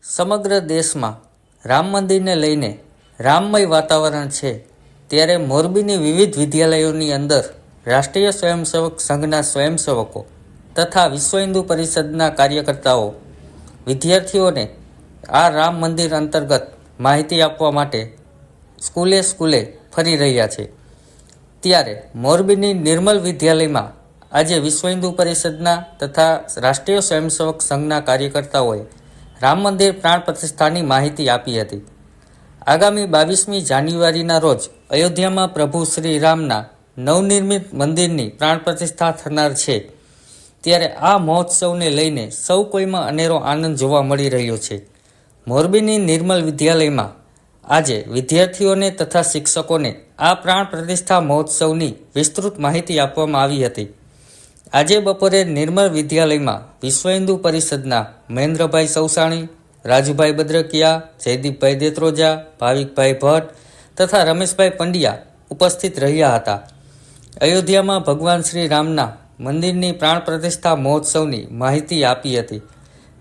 સમગ્ર દેશમાં રામ મંદિરને લઈને રામમય વાતાવરણ છે, ત્યારે મોરબીની વિવિધ વિદ્યાલયોની અંદર રાષ્ટ્રીય સ્વયંસેવક સંઘના સ્વયંસેવકો તથા વિશ્વ હિન્દુ પરિષદના કાર્યકર્તાઓ વિદ્યાર્થીઓને આ રામ મંદિર અંતર્ગત માહિતી આપવા માટે સ્કૂલે ફરી રહ્યા છે. ત્યારે મોરબીની નિર્મલ વિદ્યાલયમાં આજે વિશ્વ હિન્દુ પરિષદના તથા રાષ્ટ્રીય સ્વયંસેવક સંઘના કાર્યકર્તાઓએ રામ મંદિર પ્રાણ પ્રતિષ્ઠાની માહિતી આપી હતી. આગામી 22મી જાન્યુઆરીના રોજ અયોધ્યામાં પ્રભુ શ્રી રામના નવનિર્મિત મંદિરની પ્રાણ પ્રતિષ્ઠા થનાર છે, ત્યારે આ મહોત્સવને લઈને સૌ કોઈમાં અનેરો આનંદ જોવા મળી રહ્યો છે. મોરબીની નિર્મલ વિદ્યાલયમાં આજે વિદ્યાર્થીઓને તથા શિક્ષકોને આ પ્રાણ પ્રતિષ્ઠા મહોત્સવની વિસ્તૃત માહિતી આપવામાં આવી હતી. આજે બપોરે નિર્મલ વિદ્યાલયમાં વિશ્વ હિન્દુ પરિષદના મહેન્દ્રભાઈ સૌસાણી, રાજુભાઈ બદ્રકિયા, જયદીપભાઈ દેત્રોજા, ભાવિકભાઈ ભટ્ટ તથા રમેશભાઈ પંડ્યા ઉપસ્થિત રહ્યા હતા. અયોધ્યામાં ભગવાન શ્રી રામના મંદિરની પ્રાણ પ્રતિષ્ઠા મહોત્સવની માહિતી આપી હતી.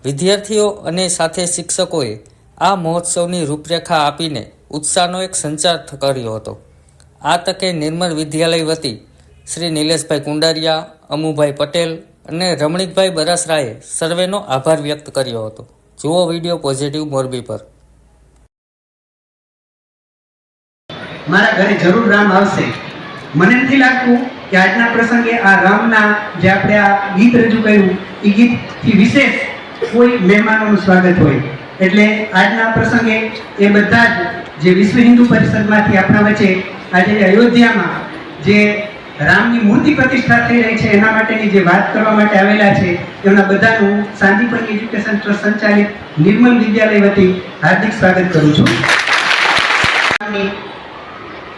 વિદ્યાર્થીઓ અને સાથે શિક્ષકોએ આ મહોત્સવની રૂપરેખા આપીને ઉત્સાહનો એક સંચાર કર્યો હતો. આ તકે નિર્મલ વિદ્યાલય વતી શ્રી નિલેશભાઈ કુંડારિયા, અમુભાઈ પટેલ અને રમણીકભાઈ બરાસરાએ સર્વેનો આભાર વ્યક્ત કર્યો હતો. જુઓ વિડીયો પોઝિટિવ મોરબી પર. મારા ઘરે જરૂર રામ આવશે. મને નથી લાગતું કે આજના પ્રસંગે આ રામના જે આપણે આ ગીત રજૂ કર્યું એ ગીતથી વિશેષ કોઈ મહેમાનોનું સ્વાગત હોય. એટલે આજના પ્રસંગે એ બધા જ જે વિશ્વ હિન્દુ પરિષદમાંથી આપણા વચ્ચે આજે અયોધ્યામાં જે રામની મૂર્તિ પ્રતિષ્ઠા થઈ રહી છે એના માટેની જે વાત કરવા માટે આવેલા છે એમના બધાનું સાંદીપની એજ્યુકેશન ટ્રસ્ટ સંચાલિત નિર્મલ વિદ્યાલય વતી હાર્દિક સ્વાગત કરું છું.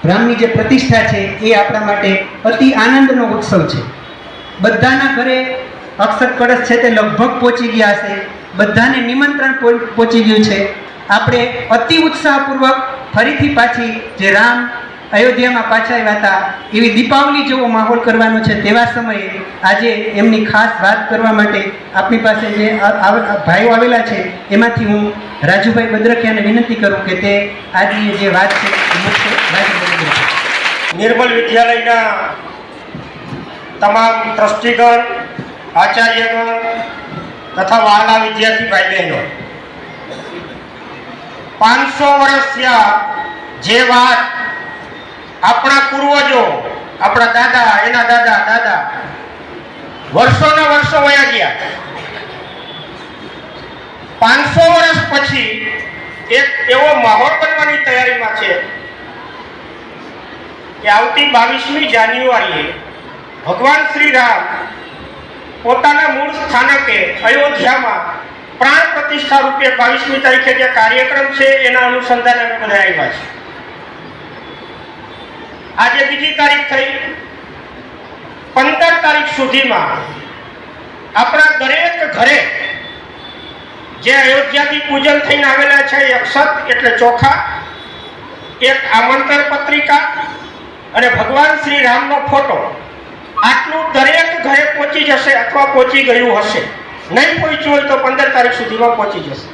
રામની જે પ્રતિષ્ઠા છે એ આપણા માટે અતિ આનંદનો ઉત્સવ છે. બધાના ઘરે અક્ષત કળશ છે તે લગભગ પહોંચી ગયા હશે. બધાને નિમંત્રણ પહોંચી ગયું છે. આપણે અતિ ઉત્સાહપૂર્વક ફરીથી પાછી જે રામ અયોધ્યામાં પાછા આવ્યા હતા એવી દીપાવલી જેવો માહોલ કરવાનો છે. તેવા સમયે આજે એમની ખાસ વાત કરવા માટે આપણી પાસે જે ભાઈઓ આવેલા છે એમાંથી હું રાજુભાઈ બદ્રકિયાને વિનંતી કરું કે તે આજની જે વાત છે નિર્મલ વિદ્યાલયના તમામ ટ્રસ્ટીગણ, આચાર્યગણ તથા વહાલા વિદ્યાર્થી ભાઈ બહેનો, 500 વર્ષ થયા જે વાત આપણા પૂર્વજો, આપણા દાદા, એના દાદા વર્ષોના વર્ષો વયા ગયા. 500 વર્ષ પછી એક એવો માહોલ બનવાની તૈયારીમાં છે કે આવતી 22મી જાન્યુઆરીએ ભગવાન શ્રી રામ પોતાના મૂળ સ્થાનકે અયોધ્યામાં પ્રાણ પ્રતિષ્ઠા રૂપે 22મી તારીખે જે કાર્યક્રમ છે એના અનુસંધાને અમે બધા આવ્યા છે. આજે 2જી તારીખ થઈ. 15 તારીખ સુધીમાં આપણા દરેક ઘરે જે અયોધ્યાથી પૂજન થઈને આવેલા છે અક્ષત એટલે ચોખા, એક આમંત્રણ પત્રિકા અને ભગવાન શ્રી રામનો ફોટો, આટલું દરેક ઘરે પહોંચી જશે અથવા પહોંચી ગયું હશે. નહીં પહોંચ્યું હોય તો 15 તારીખ સુધીમાં પહોંચી જશે.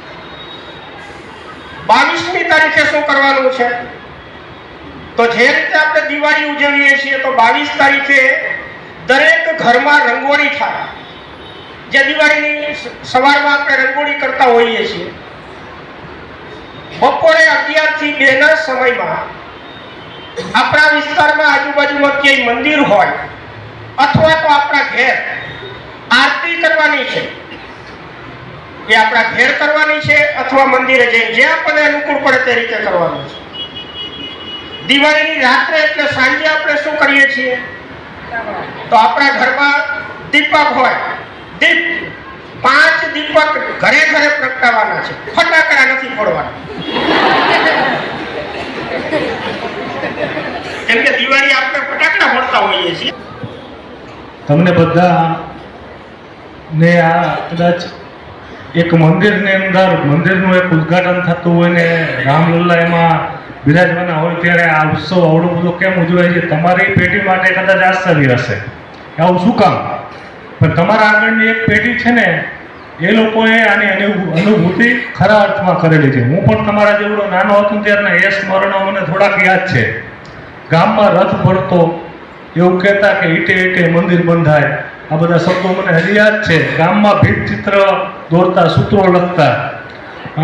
22મી તારીખે શું કરવાનું છે? તો જે રીતે આપણે દિવાળી ઉજવીએ છીએ તો 22 તારીખે દરેક ઘરમાં રંગોળી થાય. જે દિવાળીની સવારમાં આપણે રંગોળી કરતા હોઈએ છીએ, બપોરે 11 થી 2 ના સમયમાં આપણા વિસ્તારમાં આજુબાજુમાં ક્યાંય મંદિર હોય અથવા તો આપણા ઘેર આરતી કરવાની છે, એ આપણા ઘેર કરવાની છે અથવા મંદિરે જઈને જે આપણને અનુકૂળ પડે તે રીતે કરવાનું છે. દિવાળીની રાત્રે એટલે સાંજે આપણે શું કરીએ છીએ તો આપણા ઘરમાં દીપક હોય, દીપ 5 દીપક ઘરે પ્રગટાવવાના છે. ફટાકડા નથી ફોડવાના. કેમ કે દિવાળી આપણે ફટાકડા ફોડતા હોઈએ છીએ. તમને બધા ને આ કદાચ એક મંદિરની અંદર મંદિરનું એક ઉદ્ઘાટન થતું હોય ને રામલલ્લા એમાં બિરાજવાના હોય ત્યારે આ ઉત્સવ આવડો બધો કેમ ઉજવાય છે? તમારી પેઢી માટે કદાચ આશ્ચર્ય હશે આવું શું કામ, પણ તમારા આગળની એક પેઢી છે ને એ લોકોએ આની અનુભૂતિ ખરા અર્થમાં કરેલી છે. હું પણ તમારા જેવડો નાનો હતો ત્યારના એ સ્મરણો મને થોડાક યાદ છે. ગામમાં રથ ભરતો, એવું કહેતા કે ઈટે ઈટે મંદિર બંધાય, આ બધા શબ્દો મને હજી યાદ છે. ગામમાં ભીત ચિત્ર દોરતા, સૂત્રો લખતા,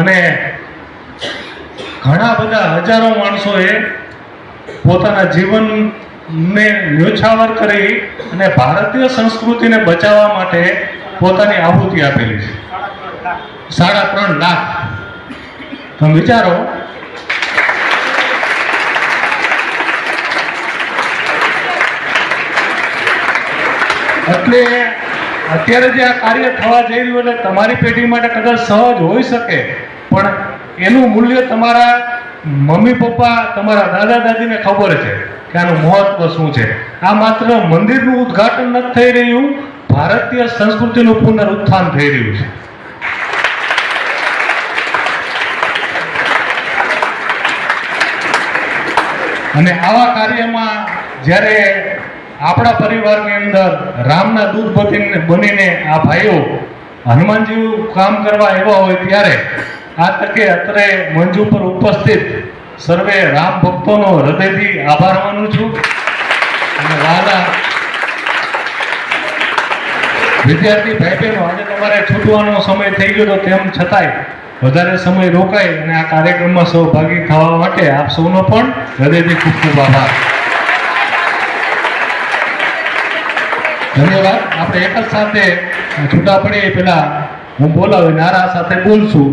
અને ઘણા બધા હજારો માણસોએ પોતાના જીવનને ન્યોછાવર કરી અને ભારતીય સંસ્કૃતિને બચાવવા માટે પોતાની આહુતિ આપેલી છે. 3.5 લાખ. તમે વિચારો, એટલે અત્યારે જે આ કાર્ય થવા જઈ રહ્યું એટલે તમારી પેઢી માટે કદાચ સહજ હોઈ શકે, પણ એનું મૂલ્ય તમારા મમ્મી પપ્પા, તમારા દાદા દાદીને ખબર છે કે આનું મહત્વ શું છે. આ માત્ર મંદિરનું ઉદ્ઘાટન નથી થઈ રહ્યું, ભારતીય સંસ્કૃતિનું પુનરુત્થાન થઈ રહ્યું છે. અને આવા કાર્યમાં જ્યારે આપણા પરિવારની અંદર રામના દૂત બનીને આ ભાઈઓ હનુમાનજી કામ કરવા આવ્યા હોય, ત્યારે આ તકે અત્રે મંચ ઉપર ઉપસ્થિત સર્વે રામ ભક્તોનો હૃદયથી આભાર માનું છું. અને વાલા વિદ્યાર્થી ભાઈ બહેનો, આજે તમારે છૂટવાનો સમય થઈ ગયો, તો તેમ છતાંય વધારે સમય રોકાય અને આ કાર્યક્રમમાં સહભાગી થવા માટે આપ સૌનો પણ હૃદયથી ખૂબ ખૂબ આભાર. ધન્યવાદ. આપણે એક જ સાથે છૂટા પડીએ પહેલા હું બોલાવી નારા સાથે બોલશું.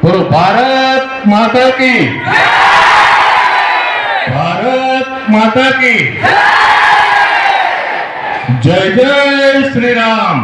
બોલો, ભારત માતા કી, ભારત માતા કી, જય જય શ્રી રામ.